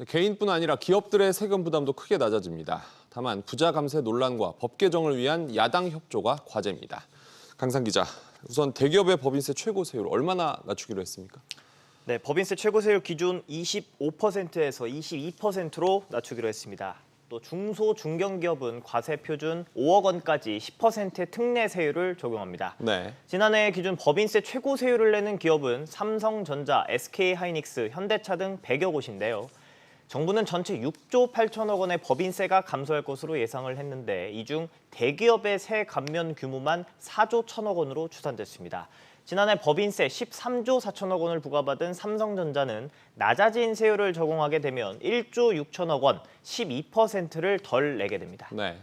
개인뿐 아니라 기업들의 세금 부담도 크게 낮아집니다. 다만 부자 감세 논란과 법 개정을 위한 야당 협조가 과제입니다. 강상 기자, 우선 대기업의 법인세 최고 세율 얼마나 낮추기로 했습니까? 네, 법인세 최고세율 기준 25%에서 22%로 낮추기로 했습니다. 또 중소, 중견기업은 과세 표준 5억 원까지 10%의 특례 세율을 적용합니다. 네. 지난해 기준 법인세 최고 세율을 내는 기업은 삼성전자, SK하이닉스, 현대차 등 100여 곳인데요. 정부는 전체 6조 8천억 원의 법인세가 감소할 것으로 예상을 했는데 이 중 대기업의 세 감면 규모만 4조 1천억 원으로 추산됐습니다. 지난해 법인세 13조 4천억 원을 부과받은 삼성전자는 낮아진 세율을 적용하게 되면 1조 6천억 원, 12%를 덜 내게 됩니다. 네.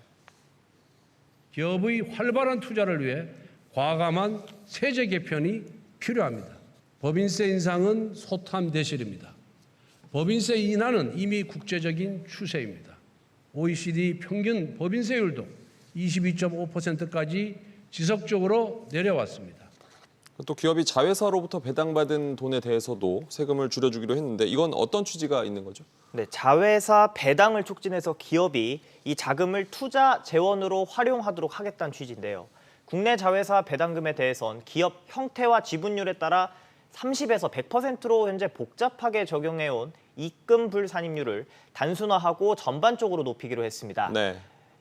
기업의 활발한 투자를 위해 과감한 세제 개편이 필요합니다. 법인세 인상은 소탐대실입니다. 법인세 인하는 이미 국제적인 추세입니다. OECD 평균 법인세율도 22.5%까지 지속적으로 내려왔습니다. 또 기업이 자회사로부터 배당받은 돈에 대해서도 세금을 줄여주기로 했는데 이건 어떤 취지가 있는 거죠? 네, 자회사 배당을 촉진해서 기업이 이 자금을 투자 재원으로 활용하도록 하겠다는 취지인데요. 국내 자회사 배당금에 대해선 기업 형태와 지분율에 따라 30에서 100%로 현재 복잡하게 적용해온 입금불 산입률을 단순화하고 전반적으로 높이기로 했습니다. 네.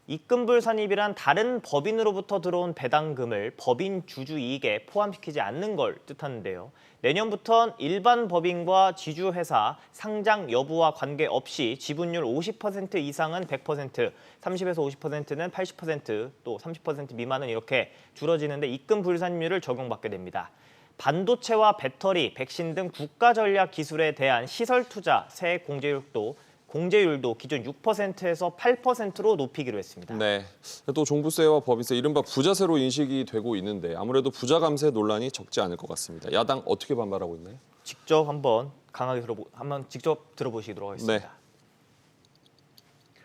입금불 산입이란 다른 법인으로부터 들어온 배당금을 법인 주주 이익에 포함시키지 않는 걸 뜻하는데요. 내년부턴 일반 법인과 지주회사 상장 여부와 관계없이 지분율 50% 이상은 100%, 30에서 50%는 80%, 또 30% 미만은 이렇게 줄어지는데 입금불 산입률을 적용받게 됩니다. 반도체와 배터리, 백신 등 국가 전략 기술에 대한 시설 투자 세액 공제율도 기존 6%에서 8%로 높이기로 했습니다. 네. 또 종부세와 법인세, 이른바 부자세로 인식이 되고 있는데 아무래도 부자 감세 논란이 적지 않을 것 같습니다. 야당 어떻게 반발하고 있나요? 직접 한번 직접 들어보시도록 하겠습니다. 네.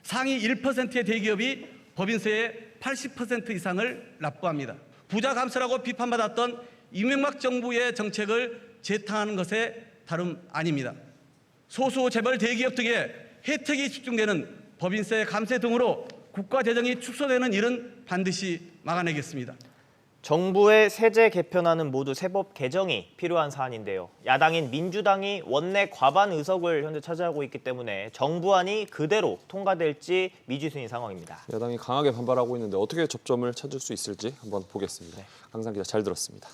상위 1%의 대기업이 법인세의 80% 이상을 납부합니다. 부자 감세라고 비판받았던 이명박 정부의 정책을 재탕하는 것에 다름 아닙니다. 소수 재벌 대기업 등의 혜택이 집중되는 법인세 감세 등으로 국가 재정이 축소되는 일은 반드시 막아내겠습니다. 정부의 세제 개편안은 모두 세법 개정이 필요한 사안인데요. 야당인 민주당이 원내 과반 의석을 현재 차지하고 있기 때문에 정부안이 그대로 통과될지 미지수인 상황입니다. 야당이 강하게 반발하고 있는데 어떻게 접점을 찾을 수 있을지 한번 보겠습니다. 네. 강상 기자 잘 들었습니다.